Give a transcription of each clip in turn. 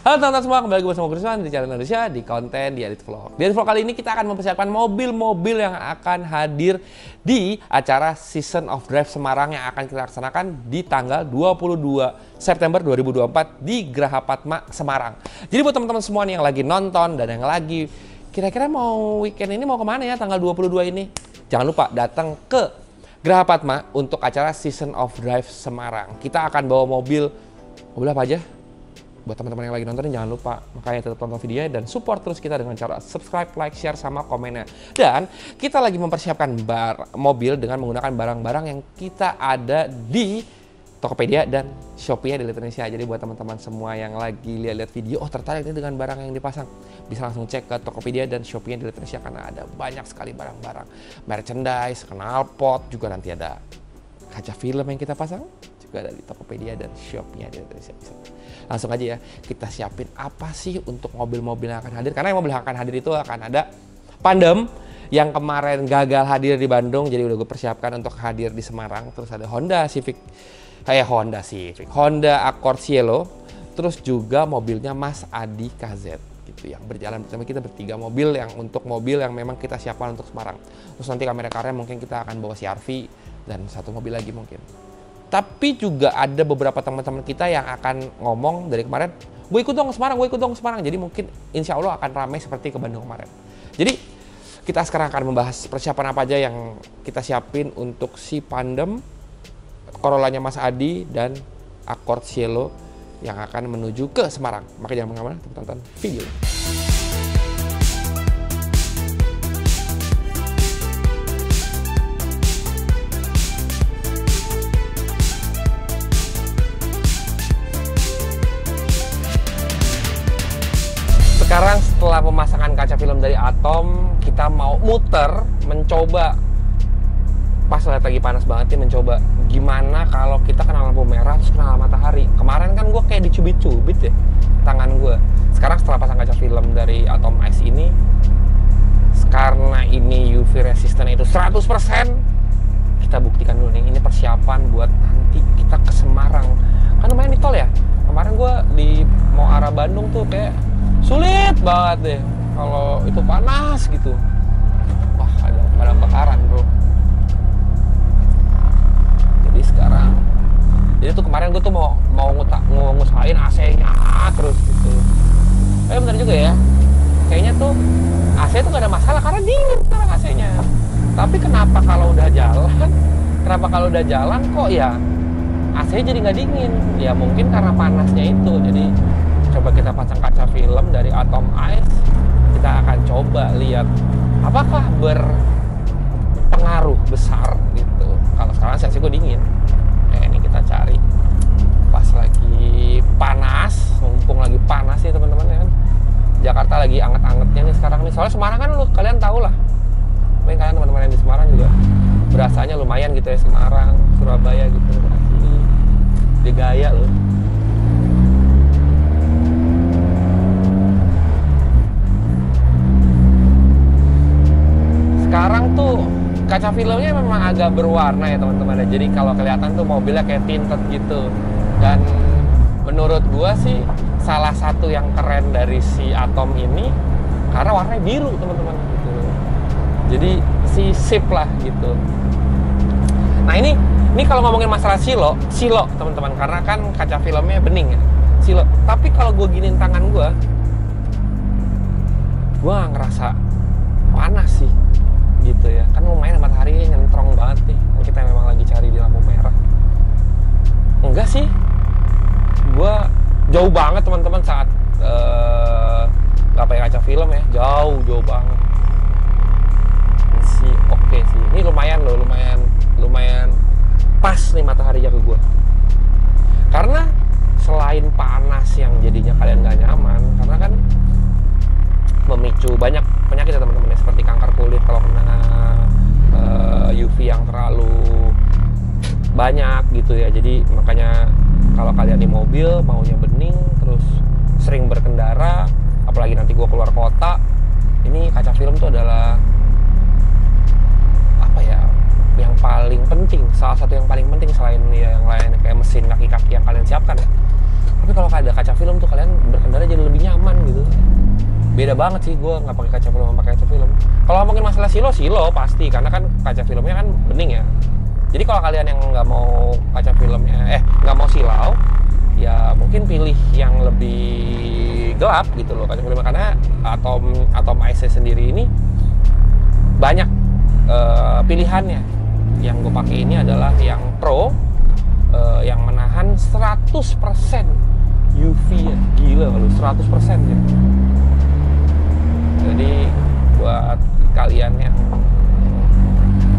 Halo teman-teman semua, kembali lagi bersama Krisman di channel Indonesia di konten di Edit Vlog. Di Edit Vlog kali ini kita akan mempersiapkan mobil-mobil yang akan hadir di acara Season of Drive Semarang yang akan kita laksanakan di tanggal 22 September 2024 di Graha Padma Semarang. Jadi buat teman-teman semua nih yang lagi nonton dan yang lagi kira-kira mau weekend ini mau kemana ya tanggal 22 ini, jangan lupa datang ke Graha Padma untuk acara Season of Drive Semarang. Kita akan bawa mobil apa aja? Buat teman-teman yang lagi nonton, jangan lupa makanya tetap tonton videonya dan support terus kita dengan cara subscribe, like, share, sama komennya. Dan kita lagi mempersiapkan mobil dengan menggunakan barang-barang yang kita ada di Tokopedia dan Shopee di Indonesia. Jadi buat teman-teman semua yang lagi lihat-lihat video, tertarik nih dengan barang yang dipasang, bisa langsung cek ke Tokopedia dan Shopee di Indonesia karena ada banyak sekali barang-barang merchandise, knalpot, juga nanti ada kaca film yang kita pasang juga ada di Tokopedia dan Shopee di Indonesia. Langsung aja ya, kita siapin apa sih untuk mobil-mobil yang akan hadir. Karena yang mobil yang akan hadir itu akan ada Pandem yang kemarin gagal hadir di Bandung, jadi udah gue persiapkan untuk hadir di Semarang. Terus ada Honda Accord Cielo. Terus juga mobilnya Mas Adi KZ gitu, yang berjalan bersama kita bertiga mobil yang untuk mobil yang memang kita siapkan untuk Semarang. Terus nanti kamera-kameranya mungkin kita akan bawa CR-V dan satu mobil lagi mungkin. Tapi juga ada beberapa teman-teman kita yang akan ngomong dari kemarin, gue ikut dong ke Semarang. Jadi mungkin insya Allah akan ramai seperti ke Bandung kemarin. Jadi kita sekarang akan membahas persiapan apa aja yang kita siapin untuk si Pandem, Corollanya Mas Adi, dan Accord Cielo yang akan menuju ke Semarang. Makanya jangan kemana-mana, tonton video. Sekarang setelah pemasangan kaca film dari Atom, kita mau muter, mencoba, pas lihat lagi panas banget nih, mencoba gimana kalau kita kena lampu merah terus kena matahari. Kemarin kan gue kayak dicubit-cubit ya tangan gue. Sekarang setelah pasang kaca film dari Atom Ice ini, karena ini UV resistant itu 100%, kita buktikan dulu nih, ini persiapan buat nanti kita ke Semarang. Kan lumayan di tol ya, kemarin gue di mau arah Bandung tuh kayak sulit banget deh kalau itu panas gitu. Wah, ada pemadam kebakaran bro. Jadi sekarang, jadi tuh kemarin gue tuh mau ngusahain AC-nya terus gitu. Tapi bener juga ya, kayaknya tuh AC tuh gak ada masalah karena dingin sekarang AC-nya. Tapi kenapa kalau udah jalan kok ya AC jadi nggak dingin? Ya mungkin karena panasnya itu. Jadi coba kita pasang kaca film dari Atom Ice, kita akan coba lihat apakah berpengaruh besar gitu. Kalau sekarang sih gue dingin. Ini kita cari pas lagi panas, mumpung lagi panas ya teman-teman ya kan. Jakarta lagi anget-angetnya nih sekarang nih. Soalnya Semarang kan kalian tahu lah. Mungkin kalian teman-teman yang di Semarang juga berasanya lumayan gitu ya, Semarang, Surabaya gitu. Di gaya loh. Sekarang tuh kaca filmnya memang agak berwarna ya teman-teman. Jadi kalau kelihatan tuh mobilnya kayak tinted gitu. Dan menurut gua sih salah satu yang keren dari si Atom ini karena warnanya biru teman-teman gitu. Jadi si sip lah gitu. Nah ini kalau ngomongin masalah silo teman-teman, karena kan kaca filmnya bening ya, silo. Tapi kalau gue giniin tangan gue ngerasa panas sih gitu ya. Kan lumayan mataharinya nyentrong banget nih, kita memang lagi cari di lampu merah. Enggak sih, gue jauh banget teman-teman saat gak pakai kaca film ya, jauh banget. Sih oke sih, ini lumayan loh, lumayan pas nih mataharinya ke gue. Karena selain panas yang jadinya kalian gak nyaman, karena kan memicu banyak penyakit ya teman-teman, seperti kanker kulit kalau kena UV yang terlalu banyak gitu ya. Jadi makanya kalau kalian di mobil maunya bening terus sering berkendara, apalagi nanti gue keluar kota, ini kaca film tuh adalah apa ya, yang paling penting, salah satu yang paling penting selain ya yang lain kayak mesin kaki-kaki yang kalian siapkan ya. Tapi kalau ada kaca film tuh kalian berkendara jadi beda banget sih gue nggak pakai kaca film sama pakai kaca film. Kalau ngomongin masalah silo pasti, karena kan kaca filmnya kan bening ya. Jadi kalau kalian yang nggak mau kaca filmnya, nggak mau silau, ya mungkin pilih yang lebih gelap gitu loh kaca filmnya, karena atom ice sendiri ini banyak pilihannya. Yang gue pakai ini adalah yang pro, yang menahan 100% UV ya. Gila kalau 100% ya. Jadi buat kalian yang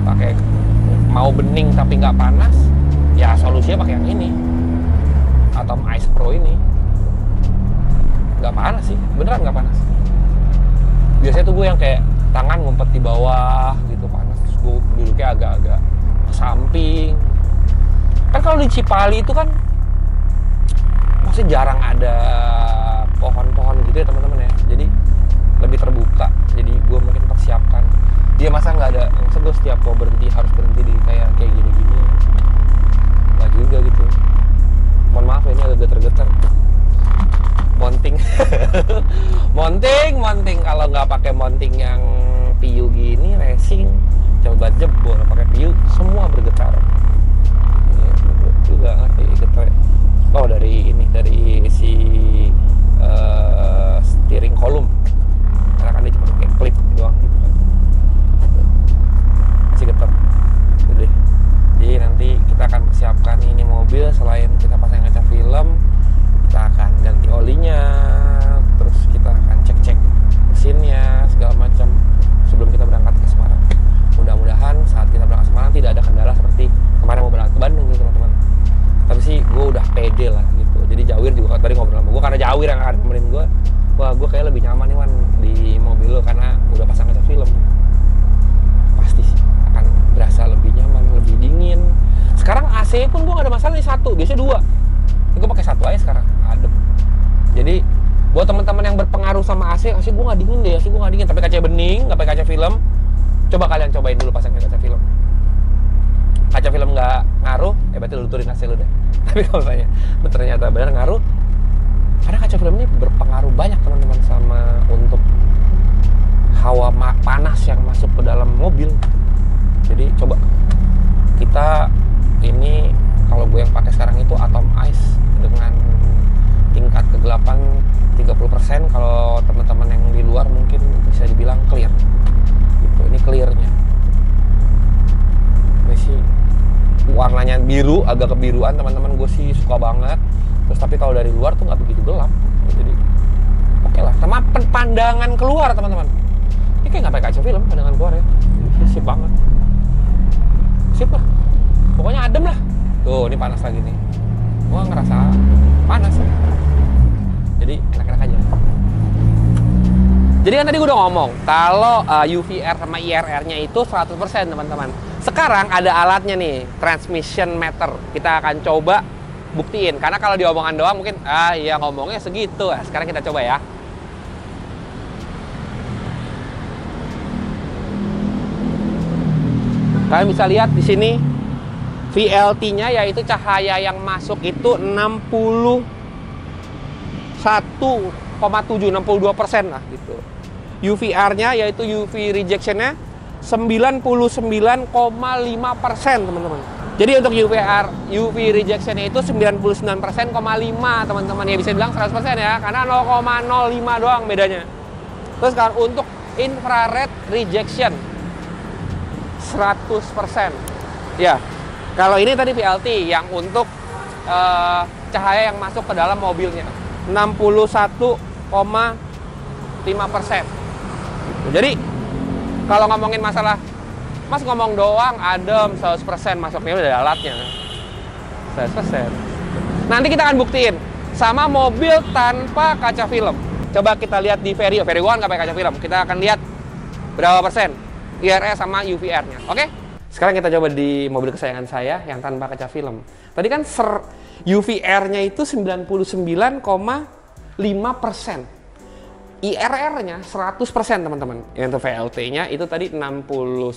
pakai mau bening tapi nggak panas, ya solusinya pakai yang ini, Atom Ice Pro ini. Nggak panas sih, beneran nggak panas. Biasanya tuh gue yang kayak tangan ngumpet di bawah gitu panas, terus gue duduknya agak-agak ke samping. Kan kalau di Cipali itu kan masih jarang ada pohon-pohon gitu ya teman-teman ya, jadi lebih terbuka. Jadi gue mungkin persiapkan, dia masa nggak ada, masa gue setiap mau berhenti harus berhenti di kayak gini-gini, nggak juga gitu. Mohon maaf ya, ini agak geter-geter. Mounting mounting kalau nggak pakai mounting yang PU gini racing coba jebol, pakai PU semua bergetar. Juga ngerti getar. Oh dari si steering column, karena kan dia cuma pakai klip doang gitu kan, masih getar. Jadi nanti kita akan persiapkan ini mobil, selain kita pasang kaca film, kita akan ganti olinya, terus kita akan cek mesinnya segala macam sebelum kita berangkat ke Semarang. Mudah-mudahan saat kita berangkat ke Semarang tidak ada kendala seperti kemarin mau berangkat ke Bandung gitu teman-teman. Tapi sih gue udah pede lah gitu. Jadi Jawir juga tadi ngobrol sama gue, karena Jawir yang akan nemenin gue. Wah, gue kayak lebih nyaman nih Wan di mobil lo karena udah pasang kaca film. Pasti sih akan berasa lebih nyaman, lebih dingin. Sekarang AC pun gue gak ada masalah nih, satu, biasanya dua. Gue pakai satu aja sekarang, adem. Jadi buat teman-teman yang berpengaruh sama AC gue nggak dingin deh, AC gue nggak dingin. Tapi kaca bening, nggak pakai kaca film. Coba kalian cobain dulu pasang kaca film. Kaca film nggak ngaruh, berarti lu turunin AC lu deh. Tapi kalau misalnya ternyata benar ngaruh, karena kaca film ini berpengaruh banyak teman-teman sama untuk hawa panas yang masuk ke dalam mobil. Jadi coba kita ini, kalau gue yang pakai sekarang itu Atom Ice dengan tingkat kegelapan 30%. Kalau teman-teman yang di luar mungkin bisa dibilang clear gitu. Ini clearnya, ini sih warnanya biru, agak kebiruan teman-teman, gue sih suka banget. Terus tapi kalau dari luar tuh nggak begitu gelap, jadi oke lah. Sama pandangan keluar teman-teman, ini kayak nggak pakai kaca film, pandangan keluar ya, sip banget, sip lah, pokoknya adem lah. Tuh ini panas lagi nih, gue ngerasa panas ya. Jadi enak-enak aja. Jadi kan tadi gue udah ngomong kalau UVR sama IRR-nya itu 100% teman-teman. Sekarang ada alatnya nih, transmission meter. Kita akan coba buktiin, karena kalau diomongan doang mungkin ya ngomongnya segitu. Sekarang kita coba ya. Kalian bisa lihat di sini VLT-nya, yaitu cahaya yang masuk itu 62% lah gitu. UVR-nya yaitu UV rejection-nya 99,5% teman-teman. Jadi untuk UV rejection-nya itu 99,5% teman-teman, ya bisa bilang 100% ya, karena 0,05 doang bedanya. Terus kan untuk infrared rejection 100%. Ya, kalau ini tadi VLT yang untuk cahaya yang masuk ke dalam mobilnya 61,5%. Jadi kalau ngomongin masalah Mas ngomong doang adem 100%, masuknya udah ada alatnya 100%. Nanti kita akan buktiin sama mobil tanpa kaca film. Coba kita lihat di Vario gue kan nggak pakai kaca film. Kita akan lihat berapa persen IRR sama UVR-nya. Oke? Sekarang kita coba di mobil kesayangan saya yang tanpa kaca film. Tadi kan UVR-nya itu 99,5%. IRR-nya 100% teman-teman. Yang untuk VLT-nya itu tadi 61,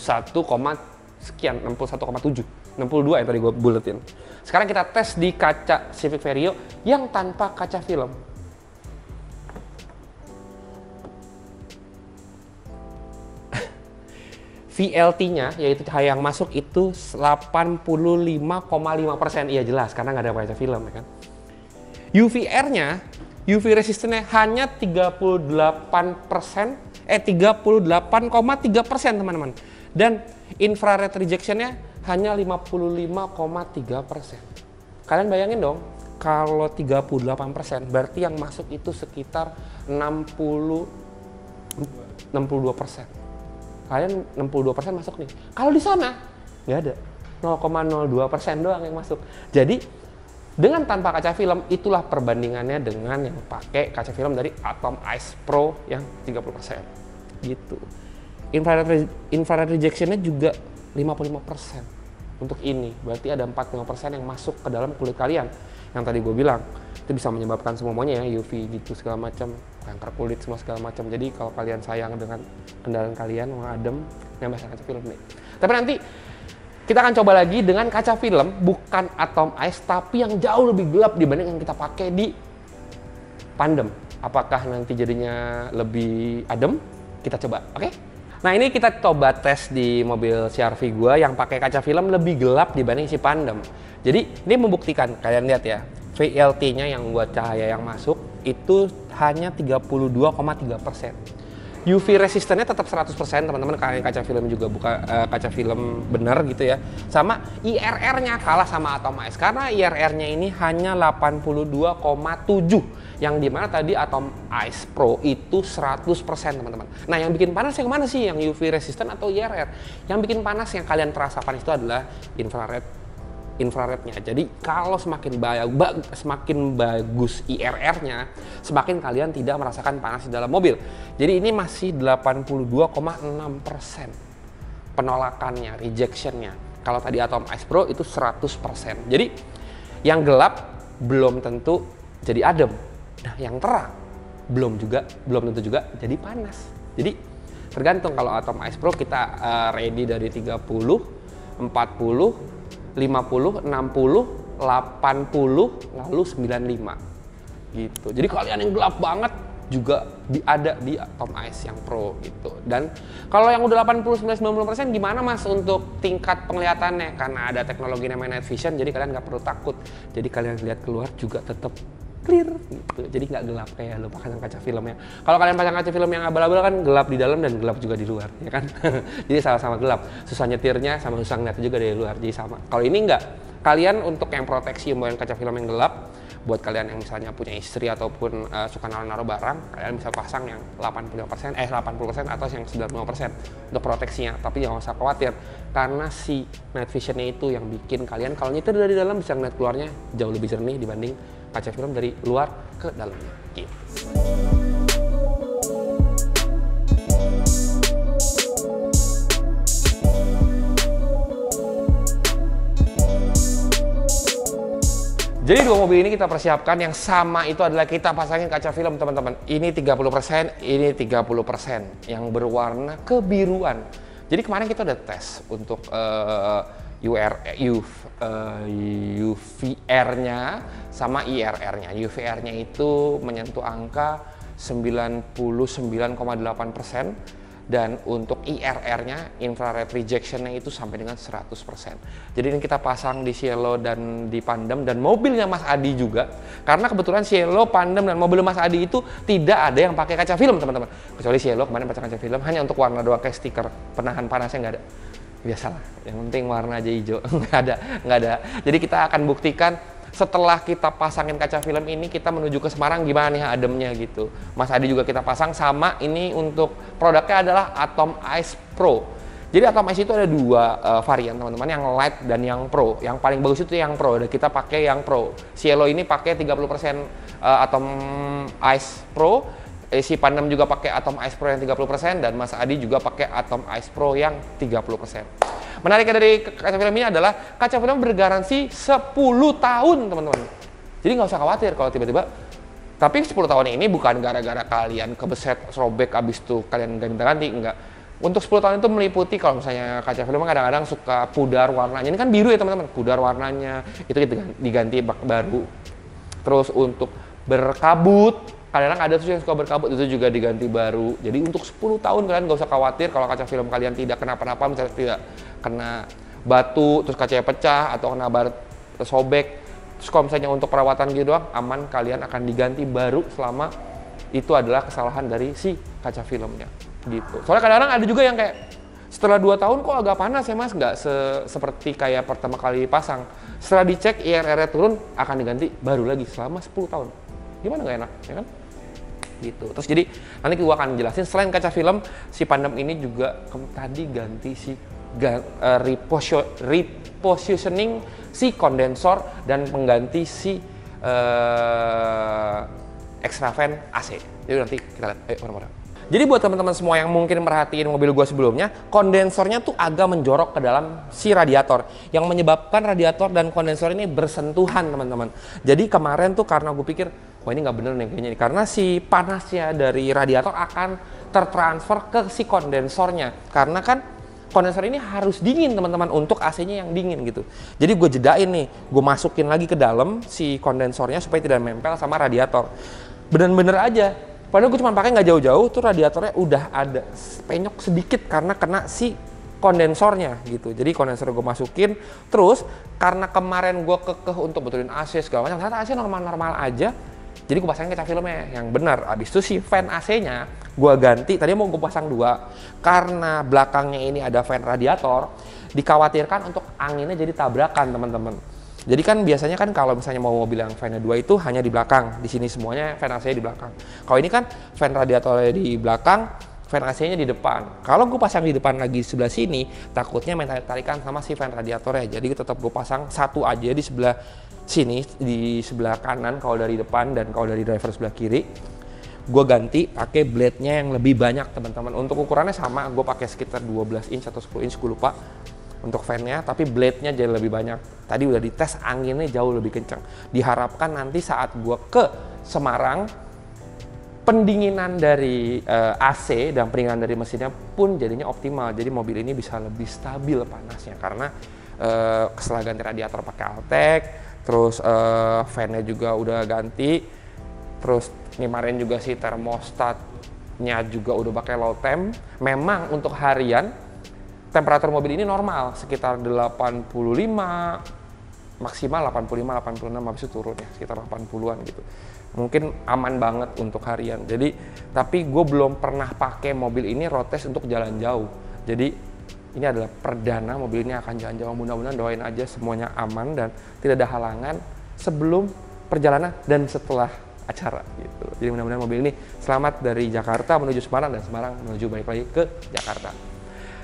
sekian, 61,7, 62 yang tadi gue buletin. Sekarang kita tes di kaca Civic Vario yang tanpa kaca film. VLT-nya, yaitu cahaya yang masuk itu 85,5%. Iya jelas, karena nggak ada kaca film ya kan. UVR-nya, UV resistance-nya hanya 38,3% teman-teman. Dan infrared rejection-nya hanya 55,3%. Kalian bayangin dong, kalau 38% berarti yang masuk itu sekitar 62%. Kalian 62% masuk nih. Kalau di sana nggak ada, 0,02% doang yang masuk. Jadi dengan tanpa kaca film, itulah perbandingannya dengan yang pakai kaca film dari Atom Ice Pro yang 30%. Gitu. Infrared rejection-nya juga 55% untuk ini. Berarti ada 45% yang masuk ke dalam kulit kalian. Yang tadi gue bilang, itu bisa menyebabkan semuanya ya, UV gitu segala macam, kanker kulit semua segala macam. Jadi kalau kalian sayang dengan kendaraan kalian mau adem, nambah kaca film nih. Tapi nanti kita akan coba lagi dengan kaca film bukan Atom Ice tapi yang jauh lebih gelap dibanding yang kita pakai di Pandem. Apakah nanti jadinya lebih adem? Kita coba, oke? Nah ini kita coba tes di mobil CR-V gua yang pakai kaca film lebih gelap dibanding si Pandem. Jadi ini membuktikan, kalian lihat ya, VLT-nya yang buat cahaya yang masuk itu hanya 32,3%. UV resistance-nya tetap 100% teman-teman, kayak kaca film juga bukan kaca film bener gitu ya. Sama IRR-nya kalah sama Atom Ice karena IRR-nya ini hanya 82,7, yang dimana tadi Atom Ice Pro itu 100% teman-teman. Nah yang bikin panas yang mana sih, yang UV resistant atau IRR? Yang bikin panas, yang kalian terasa panas itu adalah infrarednya. Jadi kalau semakin bagus IRR-nya, semakin kalian tidak merasakan panas di dalam mobil. Jadi ini masih 82,6% penolakannya, rejectionnya. Kalau tadi Atom Ice Pro itu 100%. Jadi yang gelap belum tentu jadi adem. Nah yang terang belum tentu juga jadi panas. Jadi tergantung, kalau Atom Ice Pro kita ready dari 30, 40, 50, 60, 80, lalu 95 gitu. Jadi kalian yang gelap banget juga ada di Atom Ice yang Pro gitu. Dan kalau yang udah 80, 90% gimana mas untuk tingkat penglihatannya? Karena ada teknologi namanya night vision, jadi kalian nggak perlu takut. Jadi kalian lihat keluar juga tetap clear gitu. Jadi nggak gelap kayak lo pasang kaca filmnya. Kalau kalian pasang kaca film yang abal-abal kan gelap di dalam dan gelap juga di luar, ya kan? Jadi sama-sama gelap. Susah nyetirnya sama susah ngeliatnya juga dari luar. Jadi sama. Kalau ini nggak. Kalian untuk yang proteksi membawa kaca film yang gelap, buat kalian yang misalnya punya istri ataupun suka naruh barang, kalian bisa pasang yang 80% atau yang 95% untuk proteksinya. Tapi jangan usah khawatir karena si night vision-nya itu yang bikin kalian kalau nyetir dari dalam bisa ngeliat keluarnya jauh lebih jernih dibanding kaca film dari luar ke dalamnya gitu. Jadi dua mobil ini kita persiapkan, yang sama itu adalah kita pasangin kaca film teman-teman. Ini 30%, ini 30% yang berwarna kebiruan. Jadi kemarin kita udah tes untuk UVR-nya sama IRR-nya. UVR-nya itu menyentuh angka 99,8%. Dan untuk IRR-nya, infrared rejection-nya itu sampai dengan 100%. Jadi ini kita pasang di Cielo dan di Pandem dan mobilnya Mas Adi juga. Karena kebetulan Cielo, Pandem, dan mobil Mas Adi itu tidak ada yang pakai kaca film teman-teman. Kecuali Cielo kemarin pakai kaca film hanya untuk warna doang, kayak stiker penahan panasnya nggak ada. Biasalah, yang penting warna aja hijau. nggak ada. Jadi kita akan buktikan setelah kita pasangin kaca film ini, kita menuju ke Semarang gimana nih ademnya gitu. Mas Adi juga kita pasang, sama ini untuk produknya adalah Atom Ice Pro. Jadi Atom Ice itu ada dua varian teman-teman, yang light dan yang pro. Yang paling bagus itu yang pro, dan kita pakai yang pro. Cielo ini pakai 30% Atom Ice Pro, si Pandem juga pakai Atom Ice Pro yang 30%, dan Mas Adi juga pakai Atom Ice Pro yang 30%. Menariknya dari kaca film ini adalah kaca film bergaransi 10 tahun teman-teman. Jadi nggak usah khawatir kalau tiba-tiba. Tapi 10 tahun ini bukan gara-gara kalian kebeset, robek, abis itu kalian ganti-ganti, enggak. Untuk 10 tahun itu meliputi, kalau misalnya kaca film kadang-kadang suka pudar warnanya. Ini kan biru ya teman-teman, pudar warnanya, itu diganti bak baru. Terus untuk berkabut, Kadang-kadang ada tuh yang suka berkabut, itu juga diganti baru. Jadi untuk 10 tahun kalian nggak usah khawatir kalau kaca film kalian tidak kenapa-napa, misalnya tidak kena batu, terus kacanya pecah, atau kena baret sobek. Terus kalau misalnya untuk perawatan gitu doang, aman, kalian akan diganti baru selama itu adalah kesalahan dari si kaca filmnya. Gitu. Soalnya kadang-kadang ada juga yang kayak, setelah 2 tahun kok agak panas ya mas, nggak seperti kayak pertama kali pasang. Setelah dicek IRR-nya turun, akan diganti baru lagi selama 10 tahun. Gimana nggak enak, ya kan? Gitu. Terus jadi nanti gua akan jelasin, selain kaca film, si Pandem ini juga tadi ganti si repositioning si kondensor dan pengganti si extra fan AC. Jadi nanti kita lihat, ayo orang-orang. Jadi buat teman-teman semua yang mungkin merhatiin mobil gue sebelumnya, kondensornya tuh agak menjorok ke dalam si radiator, yang menyebabkan radiator dan kondensor ini bersentuhan, teman-teman. Jadi kemarin tuh karena gue pikir, wah ini nggak bener nih kayaknya, karena si panasnya dari radiator akan tertransfer ke si kondensornya, karena kan kondensor ini harus dingin teman-teman, untuk AC-nya yang dingin gitu. Jadi gue jedain nih, gue masukin lagi ke dalam si kondensornya supaya tidak nempel sama radiator. Bener-bener aja. Padahal gue cuma pakai nggak jauh-jauh, tuh radiatornya udah ada penyok sedikit karena kena si kondensornya gitu. Jadi kondensor gue masukin, terus karena kemarin gue kekeh untuk betulin AC segala macam, ternyata AC normal-normal aja. Jadi gue pasangin kaca filmnya yang benar. Abis itu si fan AC-nya gue ganti. Tadi mau gue pasang 2, karena belakangnya ini ada fan radiator. Dikhawatirkan untuk anginnya jadi tabrakan teman-teman. Jadi kan biasanya kan kalau misalnya mau mobil yang fan-nya 2 itu hanya di belakang. Di sini semuanya fan AC-nya di belakang. Kalau ini kan fan radiatornya di belakang, fan AC-nya di depan. Kalau gue pasang di depan lagi di sebelah sini, takutnya main tarik-tarikan sama si fan radiatornya. Jadi tetap gue pasang satu aja di sebelah sini, di sebelah kanan kalau dari depan, dan kalau dari driver sebelah kiri. Gue ganti pakai blade-nya yang lebih banyak teman-teman. Untuk ukurannya sama, gue pakai sekitar 12 inch atau 10 inch, gue lupa untuk fan-nya, tapi blade-nya jadi lebih banyak. Tadi udah dites, anginnya jauh lebih kencang. Diharapkan nanti saat gue ke Semarang, pendinginan dari AC dan pendinginan dari mesinnya pun jadinya optimal. Jadi mobil ini bisa lebih stabil panasnya, karena setelah ganti radiator pakai Altec, terus fan-nya juga udah ganti, terus kemarin juga si termostatnya juga udah pakai low temp. Memang untuk harian temperatur mobil ini normal sekitar 85, maksimal 85-86, habis itu turun ya sekitar 80-an gitu. Mungkin aman banget untuk harian. Jadi tapi gue belum pernah pakai mobil ini road test untuk jalan jauh. Jadi ini adalah perdana mobil ini akan jalan jauh. Mudah-mudahan doain aja semuanya aman dan tidak ada halangan sebelum perjalanan dan setelah acara gitu. Jadi mudah-mudahan mobil ini selamat dari Jakarta menuju Semarang, dan Semarang menuju balik lagi ke Jakarta.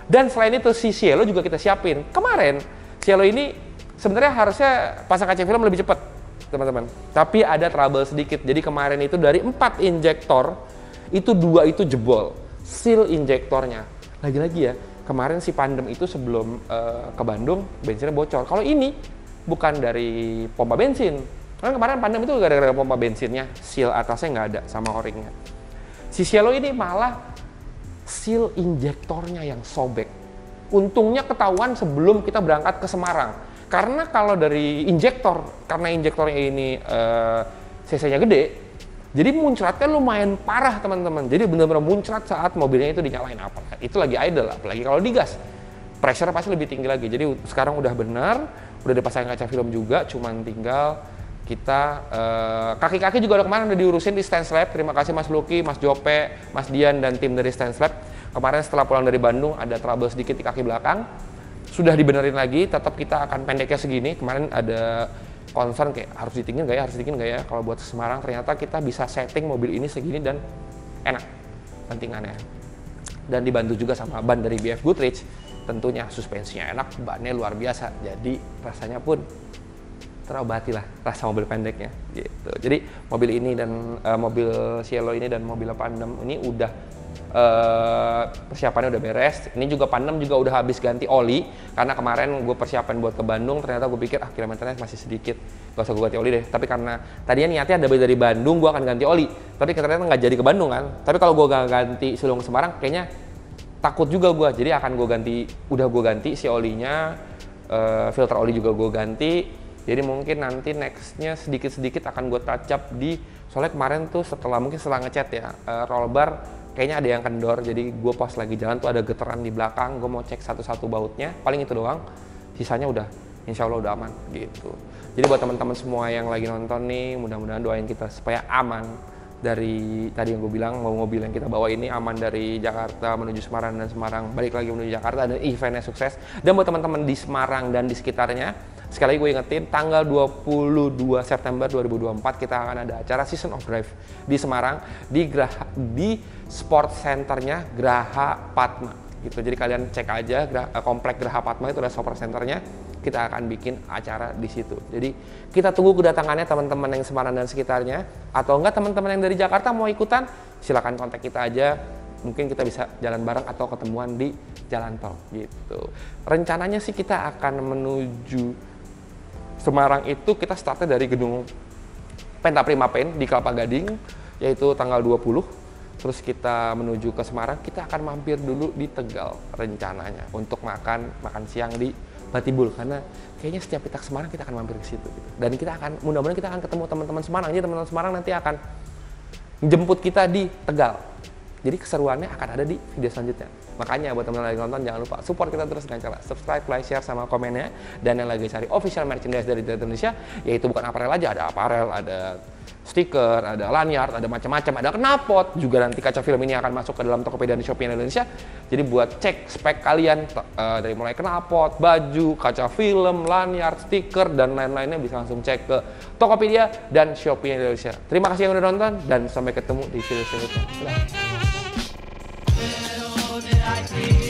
Dan selain itu si Cielo juga kita siapin. Kemarin Cielo ini sebenarnya harusnya pasang kaca film lebih cepat teman-teman, tapi ada trouble sedikit. Jadi kemarin itu dari 4 injektor itu 2 itu jebol seal injektornya. Lagi-lagi ya, kemarin si Pandem itu sebelum ke Bandung bensinnya bocor. Kalau ini bukan dari pompa bensin, karena kemarin Pandem itu gara-gara pompa bensinnya seal atasnya nggak ada sama o-ringnya. Si Cielo ini malah seal injektornya yang sobek. Untungnya ketahuan sebelum kita berangkat ke Semarang. Karena kalau dari injektor, karena injektornya ini cc-nya gede, jadi muncratnya lumayan parah teman-teman. Jadi benar-benar muncrat saat mobilnya itu dinyalain, apa itu lagi idle, apalagi kalau digas, pressure pasti lebih tinggi lagi. Jadi sekarang udah benar, udah dipasang kaca film juga, cuman tinggal kita kaki-kaki juga udah kemarin udah diurusin di Stance Lab. Terima kasih Mas Lucky, Mas Jope, Mas Dian dan tim dari Stance Lab. Kemarin setelah pulang dari Bandung ada trouble sedikit di kaki belakang, sudah dibenerin lagi. Tetap kita akan pendeknya segini. Kemarin ada concern kayak harus ditinggiin nggak ya, harus ditinggiin nggak ya. Kalau buat Semarang ternyata kita bisa setting mobil ini segini dan enak pentingannya. Dan dibantu juga sama ban dari BF Goodrich. Tentunya suspensinya enak, bannya luar biasa. Jadi rasanya pun terobati lah rasa mobil pendeknya gitu. Jadi mobil ini dan mobil Cielo ini dan mobil Pandem ini udah persiapannya udah beres. Ini juga Pandem juga udah habis ganti oli, karena kemarin gue persiapan buat ke Bandung, ternyata gue pikir kilometernya masih sedikit, gak usah gue ganti oli deh. Tapi karena tadinya niatnya ada dari Bandung gue akan ganti oli, tapi ternyata nggak jadi ke Bandung kan. Tapi kalau gue gak ganti sebelum ke Semarang kayaknya takut juga gue, jadi akan gue ganti, udah gue ganti si olinya, filter oli juga gue ganti. Jadi mungkin nanti nextnya sedikit-sedikit akan gue touch up di, soalnya kemarin tuh setelah ngecat ya, roll bar kayaknya ada yang kendor, jadi gue pas lagi jalan tuh ada getaran di belakang, gue mau cek satu-satu bautnya, paling itu doang, sisanya udah insya Allah udah aman gitu. Jadi buat teman-teman semua yang lagi nonton nih, mudah-mudahan doain kita supaya aman dari tadi yang gue bilang, mobil yang kita bawa ini aman dari Jakarta menuju Semarang dan Semarang balik lagi menuju Jakarta, dan eventnya sukses. Dan buat teman-teman di Semarang dan di sekitarnya, sekali lagi gue ingetin, tanggal 22 September 2024 kita akan ada acara Season of Drive di Semarang di Sport Centernya Graha Padma gitu. Jadi kalian cek aja komplek Graha Padma itu ada Sport Centernya, kita akan bikin acara di situ. Jadi kita tunggu kedatangannya teman-teman yang Semarang dan sekitarnya, atau enggak teman-teman yang dari Jakarta mau ikutan, silakan kontak kita aja. Mungkin kita bisa jalan bareng atau ketemuan di jalan tol gitu. Rencananya sih kita akan menuju Semarang itu kita startnya dari gedung Penta Prima Paint di Kelapa Gading, yaitu tanggal 20. Terus kita menuju ke Semarang, kita akan mampir dulu di Tegal rencananya untuk makan siang di Batibul, karena kayaknya setiap kita ke Semarang kita akan mampir ke situ gitu. Dan kita akan, mudah-mudahan kita akan ketemu teman-teman Semarang. Jadi teman-teman Semarang nanti akan menjemput kita di Tegal. Jadi keseruannya akan ada di video selanjutnya. Makanya buat teman-teman yang lagi nonton, jangan lupa support kita terus dengan cara subscribe, like, share, sama komennya. Dan yang lagi cari official merchandise dari Dilihat Indonesia, yaitu bukan aparel aja, ada aparel, ada stiker, ada lanyard, ada macam-macam, ada knalpot. Juga nanti kaca film ini akan masuk ke dalam Tokopedia dan Shopee Indonesia. Jadi buat cek spek kalian dari mulai knalpot, baju, kaca film, lanyard, stiker, dan lain-lainnya bisa langsung cek ke Tokopedia dan Shopee Indonesia. Terima kasih yang udah nonton dan sampai ketemu di video selanjutnya. Bye.